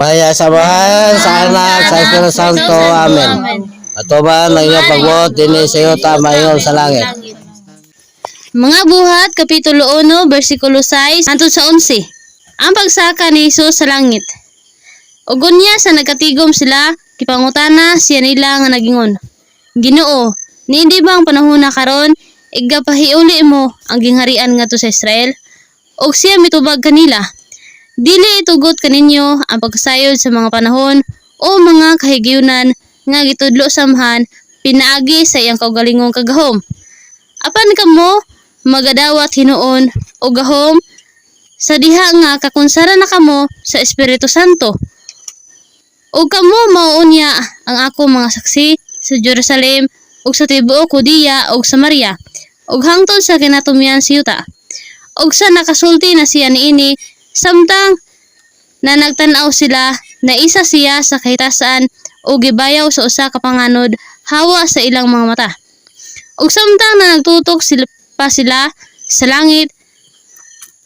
Kaya samahan sa anak sa Espiritu Santo. Amen. Ato ba na iyong pagbuot dinhi sa iyo tamayon sa langit. Mga buhat, Kapitulo 1, versikulo 6, hangtod sa 11. Ang pagsaka ni Hesus sa langit. Ugon niya sa nagkatigom sila, kipangutana siya nila nga nagingon. Ginoo, hindi ba ang panahon na karon, igapahiuli mo ang gingharian ngadto sa Israel? Og siya mitubag kanila. Dili itugot kaninyo ang pagsayod sa mga panahon o mga kahigayunan nga gitudlo samhan pinaagi sa iyang kaugalingong kagahom. Apan kamo magadawat hinuon o gahom sa diha nga kakunsara na kamo sa Espiritu Santo. O kamo mauunya ang ako mga saksi sa Jerusalem ug sa tibuok Judea ug Samaria ug hangtod sa kinatumyan sa yuta. Og sa nakasulti na siya niini samtang na nagtanaw sila na isa siya sa kahitasan o gibayaw sa usa ka panganod hawa sa ilang mga mata. Ug samtang na nagtutok pa sila sa langit,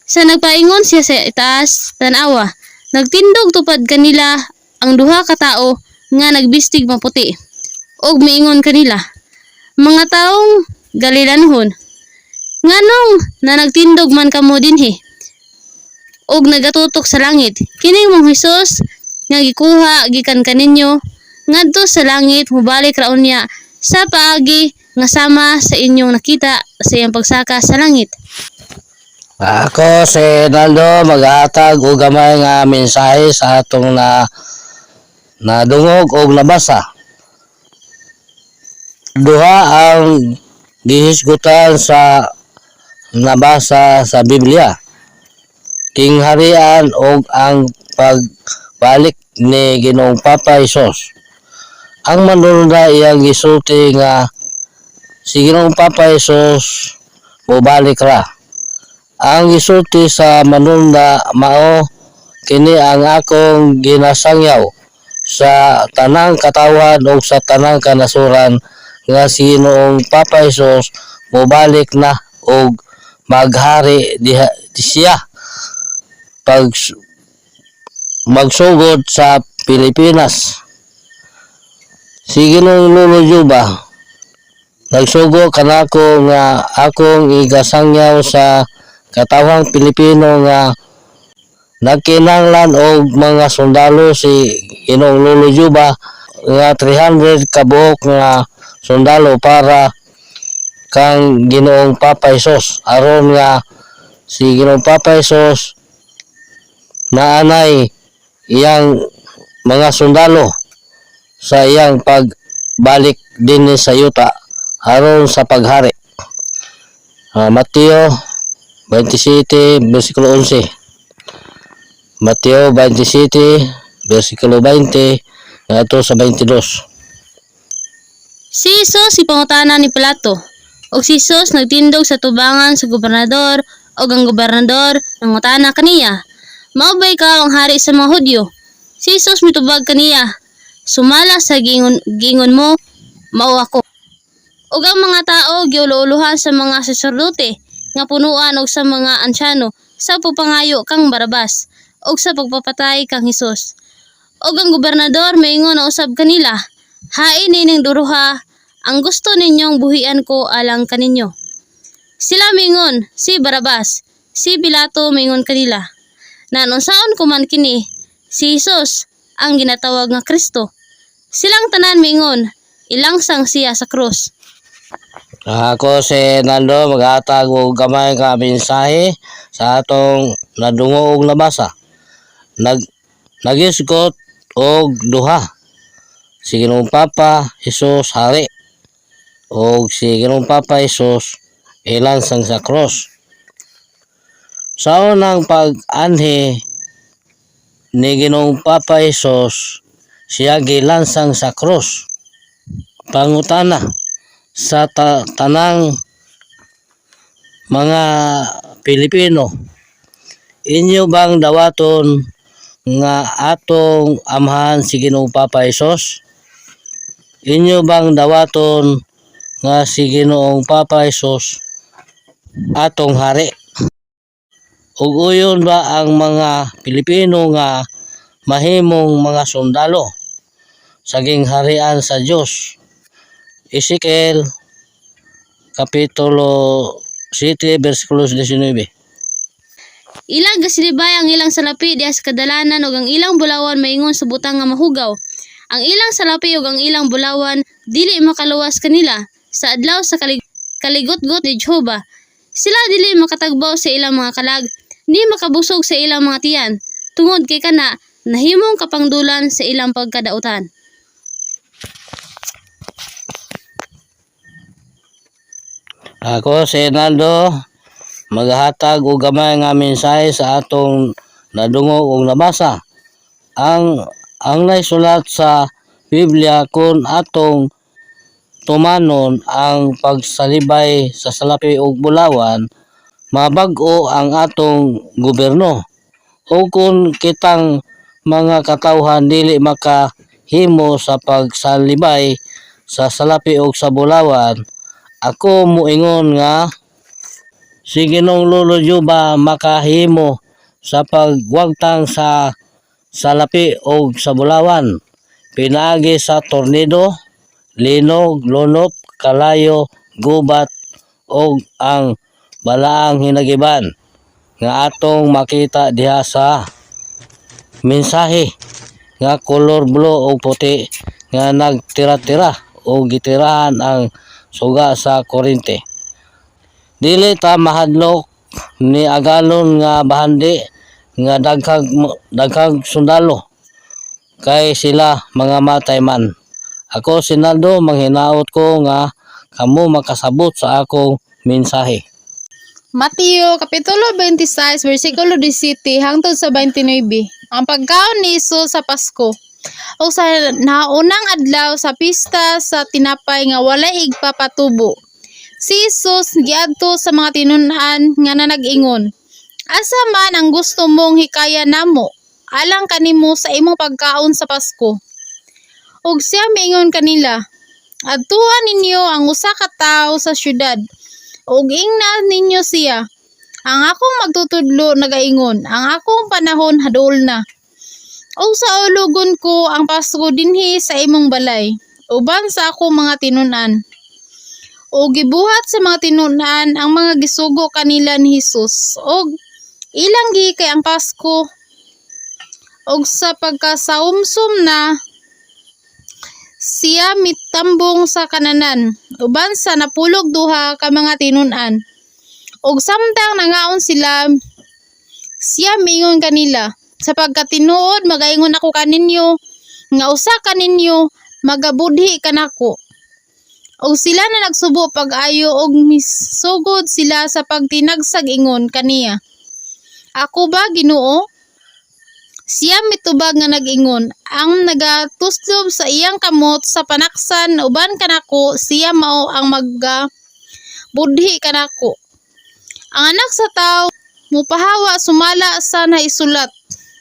sa nagpaingon siya sa itaas tanawa, nagtindog tupad kanila ang duha ka tawo nga nagbistig maputi. Og miingon kanila, mga taong Galilanhon, nganong na nagtindog man kamo dinhi? Og nagatutok sa langit, kining mong Hesus nga gikuha gikan kaninyo ngadto sa langit mubalik raon niya sa paagi nga sama sa inyong nakita sa iyang pagsaka sa langit. Ako si Naldo maghatag og gamay nga mensahe sa atong nadungog og nabasa. Duha ang gihisgutan sa nabasa sa Biblia. Kingharian og ang pagbalik ni Ginoong Papa Hesus. Ang manunod iyang gisulti nga si Ginoong Papa Hesus mobalik ra. Ang gisulti sa manunod mao kini ang akong ginasangyaw sa tanang katawan o sa tanang kanasuran nga si Ginoong Papa Hesus mobalik na og maghari diha siya magsugod sa Pilipinas. Si Ginoong Lolo Juba nagsugo kanako nga akong igasangyaw sa katawang Pilipino nga nagkinahanglan og mga sundalo si Ginoong Lolo Juba nga 300 kabuok nga sundalo para kang Ginoong Papa Hesus aron nga si Ginoong Papa Hesus naanay iyang mga sundalo sa iyang pagbalik din sa yuta aron sa paghari. Mateo 27 versikulo 11. Mateo 27 versikulo 20 ngadto sa 22. Si Jesus ipangutana ni Pilato, og si Jesus nagtindog sa tubangan sa gobernador, og ang gobernador nangutana kaniya, maubay ka ang hari sa mga Hudyo? Si Jesus mitubag kaniya, sumala sa gingon mo, mao ako. Ug ang mga tao giulo-uluhan sa mga saserdote nga punuan og sa mga ansyano sa pagpangayo kang Barabas og sa pagpapatay kang Jesus. Og ang gobernador moingon na usab kanila, hain nining duruha, ang gusto ninyong buhian ko alang kaninyo. Sila mingon, si Barabas. Si Pilato mingon kanila, na unsaon ko man kini, si Jesus ang ginatawag nga Kristo. Silang tanan mingon, ilangsang siya sa krus. Ako si Nando maghatag og gamay ka mensahe sa atong nadungo og nabasa. Nagisgot og duha. Si Ginoong Papa Jesus hari og si Ginoong Papa Jesus ilansang sa cross. Sa unang pag-anhi ni Ginoong Papa Jesus, siya gilansang sa cross. Pangutana sa tanang mga Pilipino, inyo bang dawaton nga atong amahan si Ginoong Papa Jesus? Inyo bang dawaton nga si Ginoong Papa Jesus atong hari? Ug uyon ba ang mga Pilipino nga mahimong mga sundalo saging harian sa Dios? Ezekiel kapitulo 7 versikulo 19. Ilang gasilibay ang ilang salapi diha sa kadalanan ug ang ilang bulawan maingon sa butang nga mahugaw. Ang ilang salapi ug ang ilang bulawan dili makaluwas kanila sa adlaw sa kaligot-got ni Jehova. Sila dili makatagbaw sa ilang mga kalag, di makabusog sa ilang mga tiyan, tungod kay kana nahimong kapangdulan sa ilang pagkadautan. Ako si Nando maghatag og gamay nga mensahe sa atong nadungog og nabasa. Ang naisulat sa Biblia kung atong tumanon ang pagsalibay sa salapi ug bulawan, mabag-o ang atong gobyerno. O kung kitang mga katawhan dili makahimo sa pagsalibay sa salapi ug sa bulawan, ako moingon nga si Ginoong Lolo Juba makahimo sa pagwagtang sa salapi ug sa bulawan, pinaagi sa tornado, linog, lunop, kalayo, gubat ug ang balaang hinagiban nga atong makita diha sa mensahe nga color blue ug puti nga nagtira-tira o gitirahan ang suga sa kurente. Dili ta mahadlok ni agalon nga bahandi nga daghang sundalo kay sila mga matay man. Ako si Naldo manghinaot ko nga kamo makasabot sa akong mensahe. Mateo kapitulo 26 versikulo 17 hangtod sa 29. Ang pagkaon ni Jesus sa Pasko. O sa naunang adlaw sa pista sa tinapay nga walay igpapatubo, si Jesus giadto sa mga tinun-an nga nanag-ingon, asa man ang gusto mong hikaya namo alang kanimo sa imong pagkaon sa Pasko. Ug siya miingon kanila, adtuan ninyo ang usa ka tawo sa syudad, ug ingna ninyo siya. Ang akong magtutudlo nagaingon, ang akong panahon hadol na. O sa ulugon ko ang Pasko dinhi sa imong balay, uban sa akong mga tinunan. O gibuhat sa mga tinunan ang mga gisugo kanila ni Jesus, og ilang gi kay ang Pasko. Og sa pagkasaumsum na, siya mitambong sa kananan, uban sa napulog duha ka mga tinunan. Og samtang nangaon sila, siya miingon kanila, sa pagkatinuod magaingon ako kaninyo, nga usa kaninyo magabudhi kanako. Og sila na nagsubo pag-ayo og misugod sila sa pagtinagsag ingon kaniya, ako ba Ginoo? Siya mitubag nga nag-ingon, ang nagatuslob sa iyang kamot sa panaksan uban kanako, siya mao ang budhi kanako. Ang anak sa tao mupahawa sumala sa naisulat,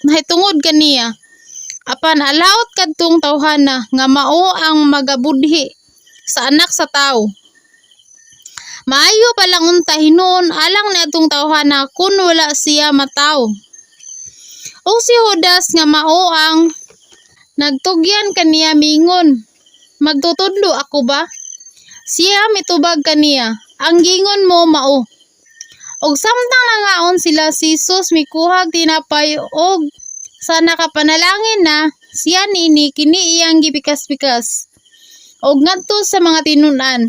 nahitungod kaniya. Apan alaot kadtong tawhana nga mao ang magabudhi sa anak sa tao. Maayo palang unta hinuon alang na atong tawhana kun wala siya mataw. O si Judas nga mao ang nagtugyan kaniya mingon, magtutudlo ako ba? Siya mitubag kaniya, ang gingon mo mao. Og samtang nangaon sila si Jesus mikuhag tinapay og sa nakapanalangin na siya nini kini iyang gipikas-pikas. Og ngadto sa mga tinunan.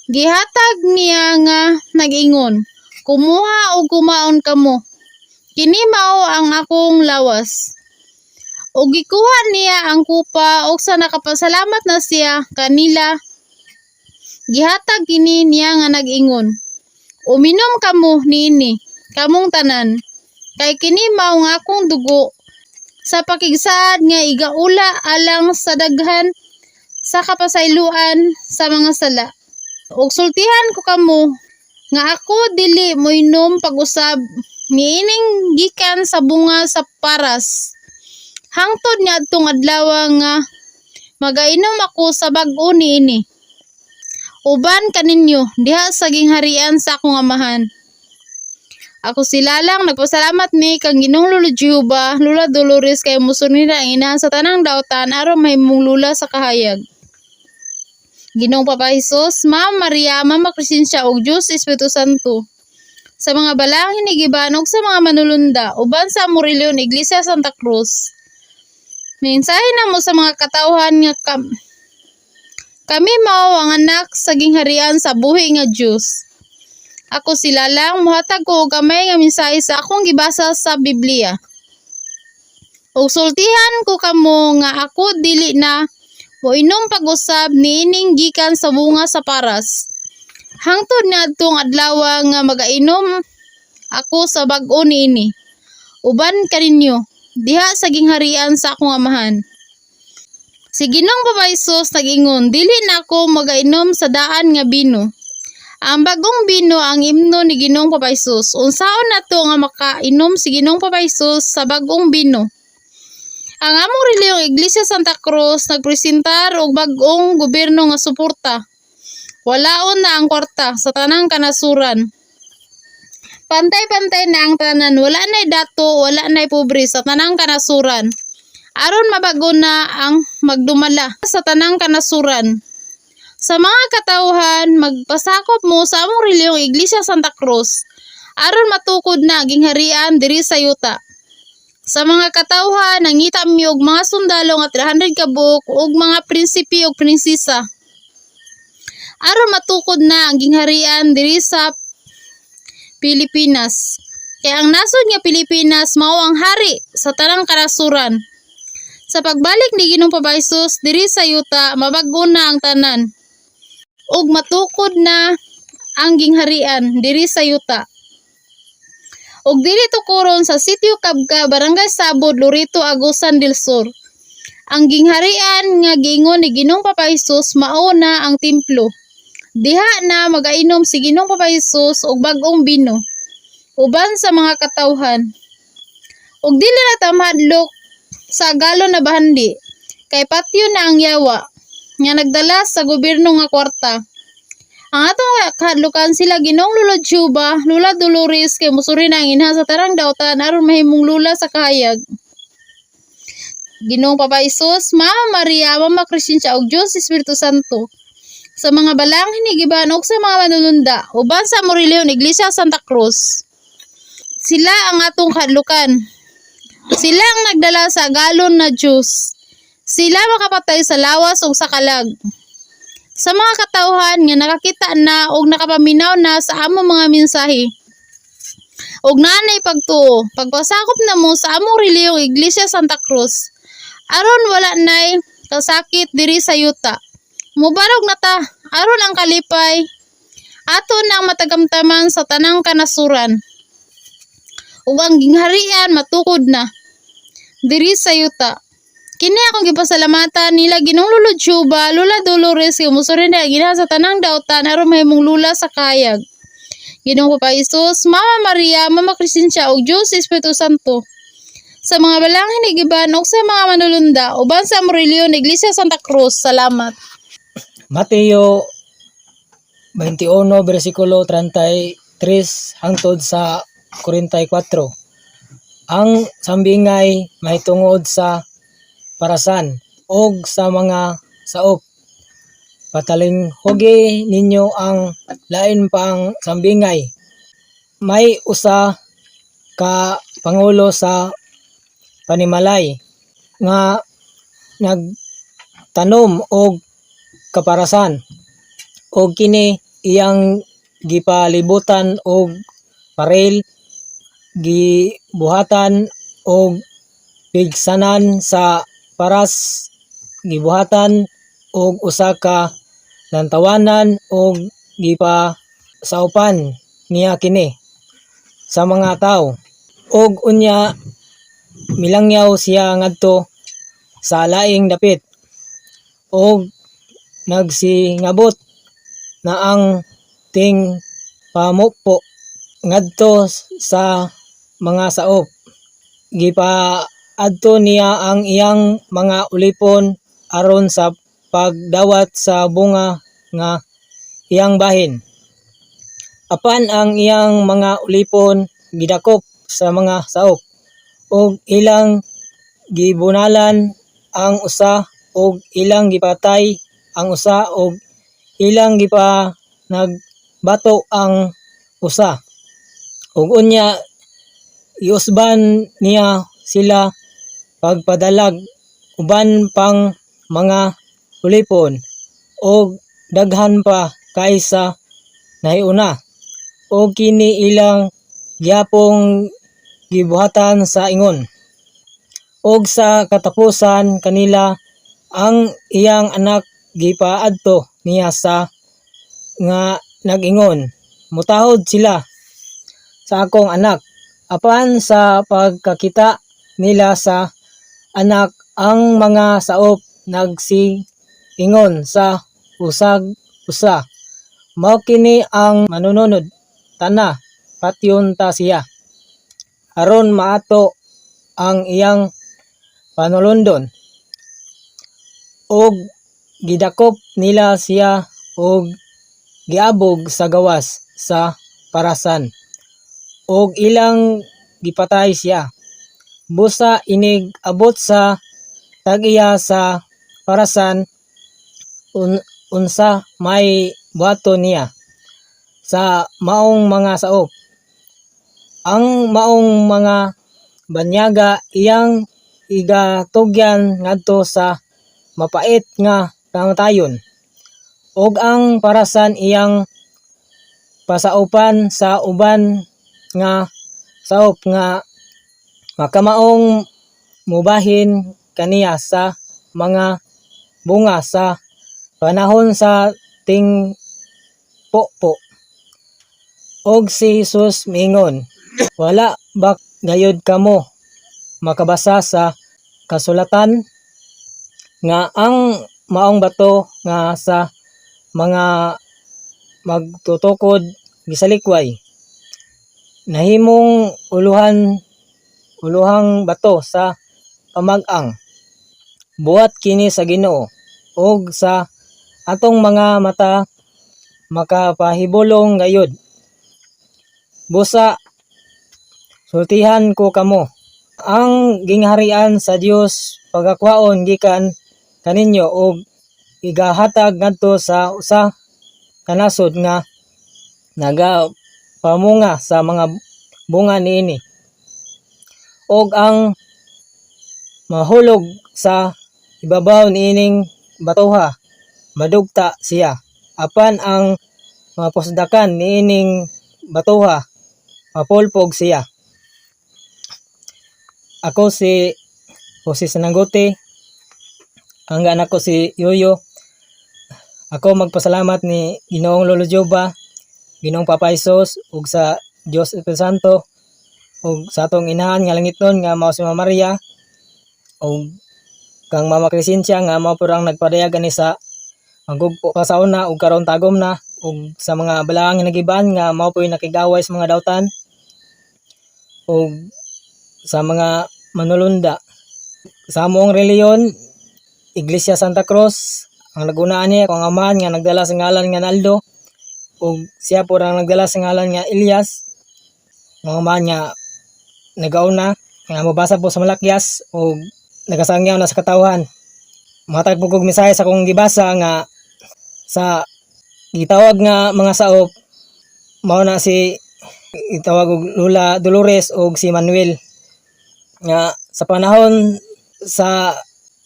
Gihatag niya nga nag-ingon, kumuha og kumaon kamo. Kini mao ang akong lawas. Og gikuha niya ang kupa og sa nakapasalamat na siya kanila. Gihatag kini niya nga nag-ingon, uminom kamo niini, kamong tanan. Kay kini mao nga akong dugo sa pakigsaad nga igaula alang sa daghan sa kapasayloan sa mga sala. Og sultihan ko kamo nga ako dili moinom pag-usab niining gikan sa bunga sa paras. Hangtod niadtong adlaw nga magainom ako sa bag-o niini. Uban kaninyo diha sa gingharian sa akong amahan. Ako sila lang nagpasalamat mi kang Ginoong Lolo Jehova, Lula Dolores kay musunida ang inahan sa tanang daotan aron mahimong lula sa kahayag. Ginoong Papa Jesus, Ma'am Maria, Mama Crescencia ug Diyos Espiritu Santo. Sa mga balangin igiban ug sa mga manulunda uban sa Amorilion Iglesia Santa Cruz. Mensahe na mo sa mga katawhan nga kami mao ang anak sa gingharian sa buhi nga Dios. Ako sila lang muhatag ko og gamay nga mensahe sa akong gibasa sa Biblia. Og sultihan ko kamo nga ako dili na moinom pag-usab niining gikan sa bunga sa paras. Hangtod niadtong adlaw nga magainom ako sa bag-o niini. Uban kaninyo diha sa gingharian sa akong amahan. Si Ginoong Papa Jesus nag-ingon, dili na ako magainom sa daan nga bino. Ang bagong bino ang imno ni Ginoong Papa Jesus. Unsaon nato nga makainom si Ginoong Papa Jesus sa bagong bino? Ang among reliyong Iglesia Santa Cruz nagpresentar og bagong gobyerno nga suporta. Walaon na ang kwarta sa tanang kanasuran. Pantay-pantay na ang tanan, wala na'y dato, wala na'y pobre sa tanang kanasuran. Aron mabago na ang magdumala sa tanang kanasuran. Sa mga katawhan, magpasakop mo sa among reliyong Iglesia Santa Cruz aron matukod na gingharian diri sa yuta. Sa mga katawhan, nangita mi og mga sundalo nga 300 ka buok ug mga prinsipe ug prinsesa. Aron matukod na ang gingharian diri sa Pilipinas. Kaya ang nasod nga Pilipinas mao ang hari sa tanang kanasuran. Sa pagbalik ni Ginoong Papa Jesus diri sa yuta, mabago na ang tanan. Ug matukod na ang gingharian diri sa yuta. Ug dili tukuron sa Sitio Cabca, Barangay Sabod, Lorito, Agusan del Sur. Ang gingharian nga gingon ni Ginoong Papa Jesus mao na ang templo. Diha na magainom si Ginoong Papa Jesus og bag-ong bino uban sa mga katawhan. Ug dili na ta mahadlok sa galon na bahandi kay patyo na ang yawa nga nagdala sa gobyerno nga kwarta. Ang atong kahadlukan sila Ginoong Lolo Jehova, Lula Dolores kay musuri na ang inha sa tarang daotan aron mahimong lula sa kahayag. Ginoong Papa Jesus, Mama Maria, Mama Crescencia ug Diyos Espiritu Santo. Sa mga balangin igiban ug sa mga manulunda uban sa Amorilion Iglesia Santa Cruz. Sila ang atong kahadlukan. Sila ang nagdala sa galon na Diyos. Sila makapatay sa lawas ug sa kalag. Sa mga katawhan nga nakakita na ug nakapaminaw na sa among mga mensahe. Ug naanay pagtuo, pagpasakop na mo sa among reliyong Iglesia Santa Cruz. Aron wala nay kasakit diri sa yuta. Mubarog na ta, aron ang kalipay. Ato nang matagamtaman sa tanang kanasuran. Ug ang gingharian matukod na. diri sa yuta. Kini akong gipasalamatan nila Ginoong Lolo Juba, Lola Dolores, kumusurin na gina sa tanang dautan aron mahimong lula sa kayag. Ginoong Papa Isus, Mama Maria, Mama Crescencia ug Diyos Espiritu Santo. Sa mga balangin ni giban ug sa mga manulunda uban sa Amorilio ng Iglesia Santa Cruz. Salamat. Mateo 21 bersikulo 33 hangtod sa 44. Ang sambingay mahitungod sa parasan og sa mga saop. Patalinghogi ninyo ang lain pang sambingay. May usa ka pangulo sa panimalay nga nagtanom og kaparasan og kini iyang gipalibutan og parel, gibuhatan og pigsanan sa paras, gibuhatan og usa ka lantawanan og gipasaupan niya kini sa mga tawo. Og unya milangyaw siya ngadto sa laing dapit og nagsingabot na ang ting pamukpo ngadto sa mga saop. Gipaadto niya ang iyang mga ulipon aron sa pagdawat sa bunga nga iyang bahin. Apan ang iyang mga ulipon gidakop sa mga saop og ilang gibunalan ang usa og ilang gipatay ang usa og ilang nagbato ang usa. Ug unya iusban niya sila pagpadalag uban pang mga ulipon og daghan pa kaysa nahiuna. Og kini ilang gyapong gibuhatan sa ingon. Og sa katapusan kanila ang iyang anak gipaadto niya sa nga nag-ingon, mutahod sila sa akong anak. Apan sa pagkakita nila sa anak, ang mga saop nagsiingon sa usag-usa, mao kini ang manununod, tana patyon ta siya aron maato ang iyang panulundon. Og gidakop nila siya og giabog sa gawas sa parasan og ilang gipatay siya. Busa inig abot sa tag-iya sa parasan unsa may buhaton niya sa maong mga saop. Ang maong mga banyaga iyang igatugyan ngadto sa mapait nga kamatayon. Og ang parasan iyang pasaupan sa uban nga saop nga makamaong mubahin kaniya sa mga bunga sa panahon sa tingpopo. Og si Jesus mingon, wala ba gayud kamo makabasa sa kasulatan nga ang maong bato nga sa mga magtutukod gisalikway nahimong uluhang bato sa pamag-ang. Buhat kini sa Ginoo og sa atong mga mata makapahibulong gayud. Busa sultihan ko kamo ang gingharian sa Dios pagakwaon gikan kaninyo og igahatag ngadto sa usa ka nasod nga nagapamunga sa mga bunga niini. Og ang mahulog sa ibabaw niining batuha madugta siya. Apan ang mapusdakan niining batuha mapulpog siya. Ako si Jose Sanangote. Ang anak ko si Yoyo. Ako magpasalamat ni Ginoong Lolo Juba, Ginoong Papa Isos, ug sa Dios Espiritu Santo, ug sa atong inahan nga langitnon nga mao si Mama Maria, o kang Mama Crescencia nga mao pud ang nagpadayag ani sa magugpo pa sa una ug karon tagom na ug sa mga balaang nagiban nga mao pud nakigaway sa mga dawtan ug sa mga manulunda sa among reliyon Iglesia Santa Cruz ang nagunaan niya kung amahan nga nagdala sa ngalan nga Naldo ug siya po ang nagdala sa ngalan nga Elias mga amahan nga nagauna nga mabasa po sa Malakyas ug nagasangyaw na sa katawhan. Matag po kog mensahe sa akong gibasa nga sa gitawag nga mga saop mao na si itawag og Lola Dolores ug si Manuel nga sa panahon sa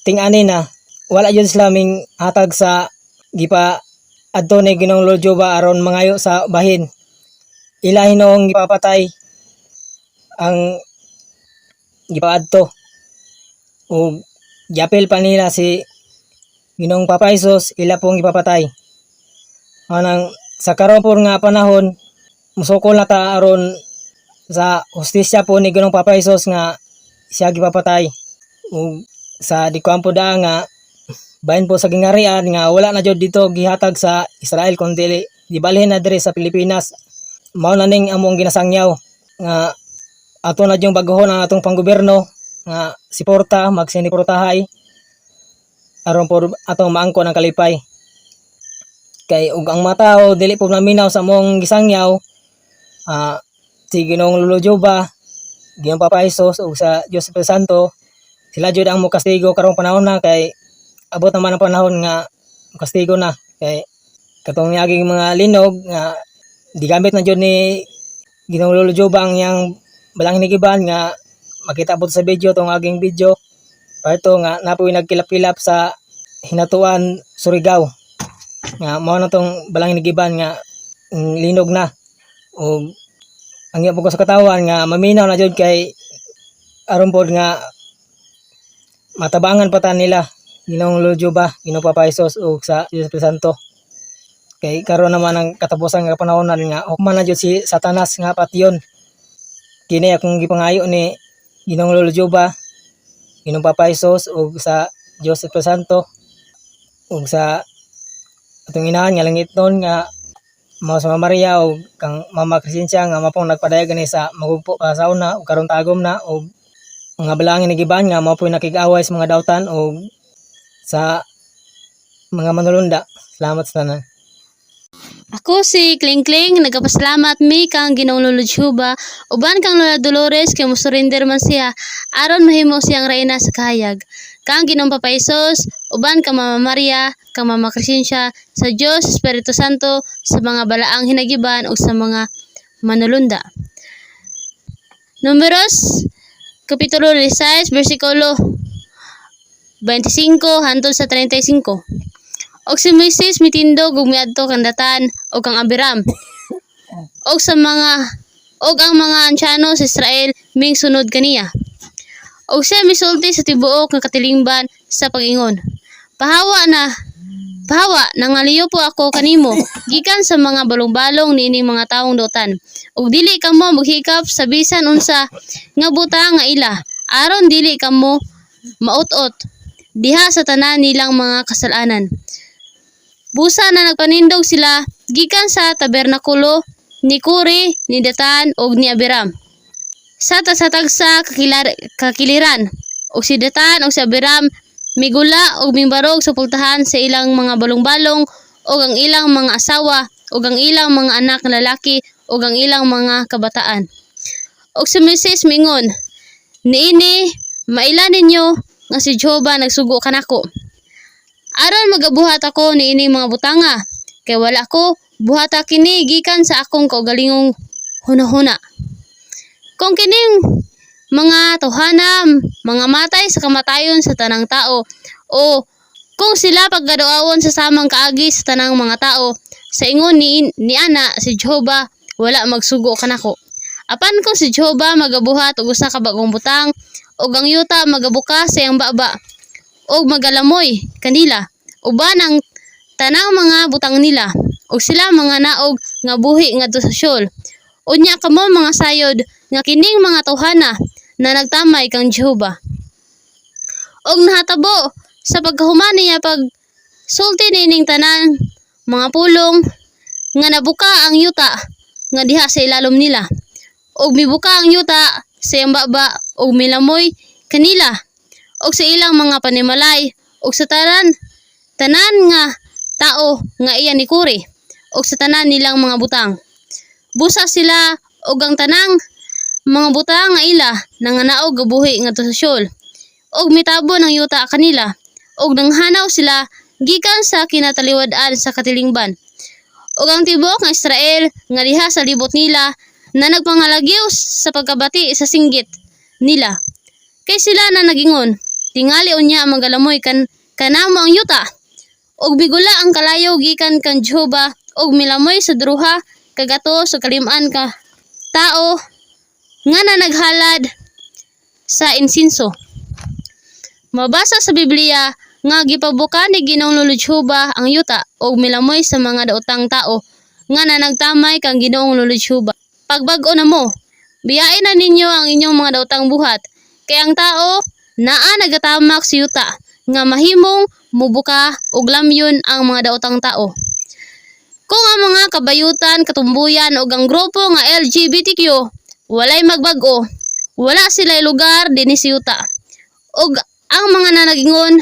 ting-ani na wala jud sila ming hatag sa gipa adto ni Ginoong Lord Jehova aron mangayo sa bahin. Ila Hinoong gipapatay ang gipaadto ug giapil pa nila si Ginoong Papa Jesus ila pong gipapatay. Anang sa karon po nga panahon musukol na ta aron sa hustisya po ni Ginoong Papa Jesus nga siya gipapatay ug sa dikuan po da nga bahin po sa gingarian nga wala na jud dito gihatag sa Israel kundi gibalhin na diri sa Pilipinas. Mao na ning among ginasangyaw nga ato na yung baguhon ang atong panggobyerno nga siporta magsiniportahay aron po atong maangkon ang kalipay kay ug ang mata dili po naminaw sa among gisangyaw si Ginoong Lolo Jehova Ginoong Papa Jesus ug sa Dios Espiritu Santo sila jud ang mokastigo karong panahon na kay abot naman ang panahon nga kastigo na kay katong niyaging mga linog nga digamit na jud ni Ginoong Lolo Jehova ang yang balang hinigiban nga makita po sa video tong aging video pa ito nga napoy nagkilap-kilap sa Hinatuan Surigao nga mao na tong balang hinigiban nga linog na ug ang iya po ko sa katawan nga maminaw na jud kay aron pod nga matabangan pa ta nila Ginoong Lord Jehova Ginoong Papa Jesus ug sa Dios Espiritu Santo kay karon naman ang katapusan nga panahon nga hukman na jud si Satanas nga patyon kini akong gipangayo ni Ginoong Lord Jehova Ginoong Papa Jesus ug sa Dios Espiritu Santo ug sa atong inahan nga langitnon nga mao sa Mama Maria ug kang Mama Crescencia nga mapong nagpadayag ni sa magugpo pa sa una ug karon tagom na ug mga balangin nagiban nga mao po'y nakig-away sa mga dawtan ug sa mga manulunda. Salamat sa tanan. Ako si Kling Kling, nagapasalamat mi kang Ginoong Lolo Jehova, uban kang Lola Dolores kay mo-surrender man siya aron mahimo siyang reyna sa kahayag. Kang Ginoong Papa Jesus, uban kang Mama Maria, kang Mama Crescencia, sa Dios Espiritu Santo, sa mga balaang hinagiban ug sa mga manulunda. Números Kapitulo 16, versikulo 25 hangtod sa 35. Og si Moises mitindog ug miadto kang Datan og kang Abiram. Og ang mga ansyano sa Israel ming sunod kaniya. Og siya misulti sa tibuok nga katilingban sa pag-ingon. Pahawa nangaliyo po ako kanimo gikan sa mga balong-balong niining mga taong dotan. Ug dili kamo maghikap sa bisan unsa nga butang nga ila aron dili kamo maut-ot diha sa tanan nilang mga kasalanan. Busa na nagpanindog sila gikan sa tabernakulo ni Kuri, ni Datan ug ni Abiram. Sa tagsa kakiliran ug si Datan ug si Abiram migula ug mimbarog sa pultahan sa ilang mga balong-balong ug ang ilang mga asawa ug ang ilang mga anak na lalaki ug ang ilang mga kabataan. Ug si Moises mingon, niini maila ninyo nga si Jehova nagsugo kanako. Aron magabuhat ako niini mga butanga, kay wala ko buhata kini gikan sa akong kaugalingong hunahuna. Kung kining mga tawhana, mga matay sa kamatayon sa tanang tao, o kung sila paggaduawon sa samang kaagi sa tanang mga tao, sa ingon ni ana si Jehova wala magsugo kanako. Apan kung si Jehova magabuhat og usa ka bagong butang, og ang yuta magabuka sa iyang baba, og magalamoy kanila uban ang tanang mga butang nila ug sila mga naog nga buhi ngadto sa syol. Unya kamo mga sayod nga kining mga tawhana na nagtamay kang Jehova. og nahatabo sa pagkahuman niya pag sulti nining tanan mga pulong nga nabuka ang yuta nga diha sa ilalom nila, og mibuka ang yuta sa iyang baba og milamoy kanila og sa ilang mga panimalay og sa tanan nga tao nga iya ni Kuri og sa tanan nilang mga butang. Busa sila og ang tanang mga butang nga ila nanganaog gabuhi ngadto sa Sheol og mitabo ng yuta kanila og nanghanaw sila gikan sa kinataliwad-an sa katilingban. Ug ang tibok nga Israel nga diha sa libot nila na nagpangalagyo sa pagkabati sa singgit nila. Kay sila na nagingon, tingali unya ang magalamoy kanamo ang yuta. Og bigula ang kalayaw gikan kan Jehova og milamoy sa druha kagato sa kaliman ka tao nga naghalad sa insinso. Mabasa sa Biblia nga gipabuka ni Ginoong Lolo Jehova ang yuta og milamoy sa mga daotang tao nga nagtamay kang Ginoong Lolo Jehova. Pagbag-o na mo, biyain na ninyo ang inyong mga daotang buhat, kay ang tao naa nagatamak sa yuta nga mahimong mubuka og lamyon ang mga daotang tao. Kung ang mga kabayutan, katumbuyan ug ang grupo nga LGBTQ walay magbag-o, wala sila lugar dinhi sa yuta. Ug ang mga nanagingon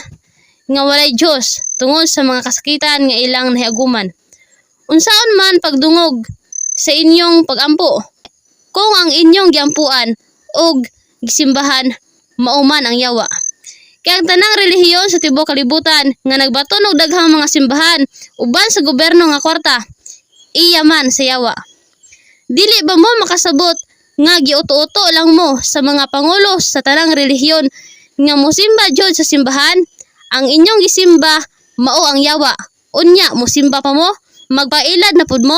nga walay Dios tungod sa mga kasakitan nga ilang nahiaguman. Unsaon man pagdungog sa inyong pagampo, kung ang inyong giampuan og gisimbahan mauman ang yawa. Kaya ang tanang relihiyon sa tibuok kalibutan nga nagbaton og daghang mga simbahan uban sa gobyerno nga kwarta, iya man sa yawa. Dili ba mo makasabot nga giuto-uto lang mo sa mga pangulo sa tanang relihiyon nga mosimba jud sa simbahan? Ang inyong gisimba mao ang yawa. Unya mosimba pa mo? Magpailad na pud mo?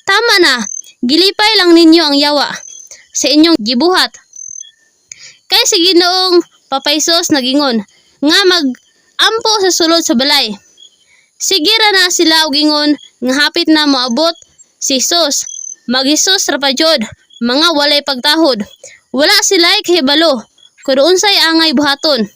Tama na. Gilipay lang ninyo ang yawa sa inyong gibuhat. Kay si Ginoong Papaisos nagingon nga mag-ampo sa sulod sa balay. Sige ra na sila og ingon nga hapit na moabot si Hesus. Mag-Hesus ra pa jud, mga walay pagtahod. Wala sila'y kahibalo kung unsay angay buhaton.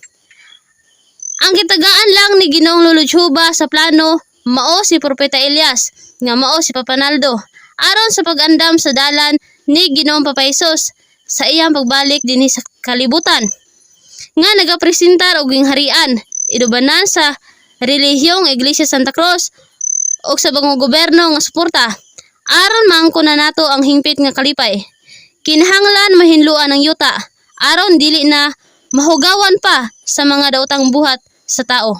Ang gitagaan lang ni Ginoong Lolo Jehova sa plano mao si Propeta Elias nga mao si Papanaldo aron sa pag-andam sa dalan ni Ginoong Papaisos sa iyang pagbalik dinhi sa kalibutan nga nagapresentar og gingharian idubanan sa relihiyong Iglesia Santa Cruz og sa bangong gobyerno nga suporta aron maangkon na nato ang hingpit nga kalipay. Kinahanglan mahinluan ang yuta aron dili na mahugawan pa sa mga daotang buhat sa tao.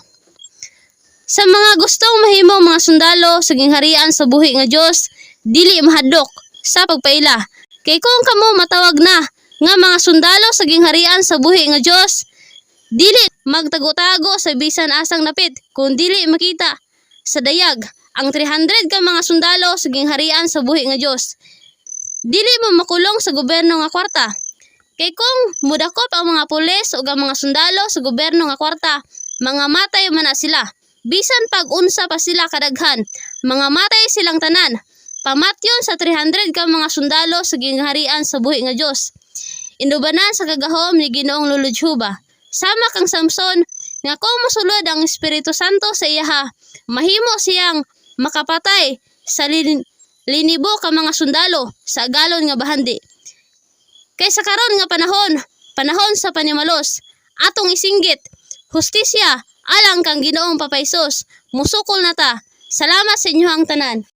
Sa mga gustong mahimong mga sundalo sa gingharian sa buhi nga Dios, dili mahadlok sa pagpaila. Kay kung kamo matawag na nga mga sundalo sa gingharian sa buhi nga Dios, dili magtago-tago sa bisan asang napit kung dili makita sa dayag ang 300 ka mga sundalo sa gingharian sa buhi nga Dios. Dili mo makulong sa gobyerno nga kwarta. Kay kung mudakop ang mga pulis o ang mga sundalo sa gobyerno nga kwarta, mga matay man na sila. Bisan pag unsa pa sila kadaghan, mga matay silang tanan. Pamatyon sa 300 ka mga sundalo sa gingharian sa buhi nga Dios. Inubanan sa kagahom ni Ginoong Lolo Jehova. Sama kang Samson nga kung mosulod ang Espiritu Santo sa iyaha, mahimo siyang makapatay sa linibo ka mga sundalo sa galon nga bahandi. Kay sa karon nga panahon sa panimalos, atong isinggit, hustisya, alang kang Ginoong Papaisos, musukol na ta. Salamat sa inyo ang tanan.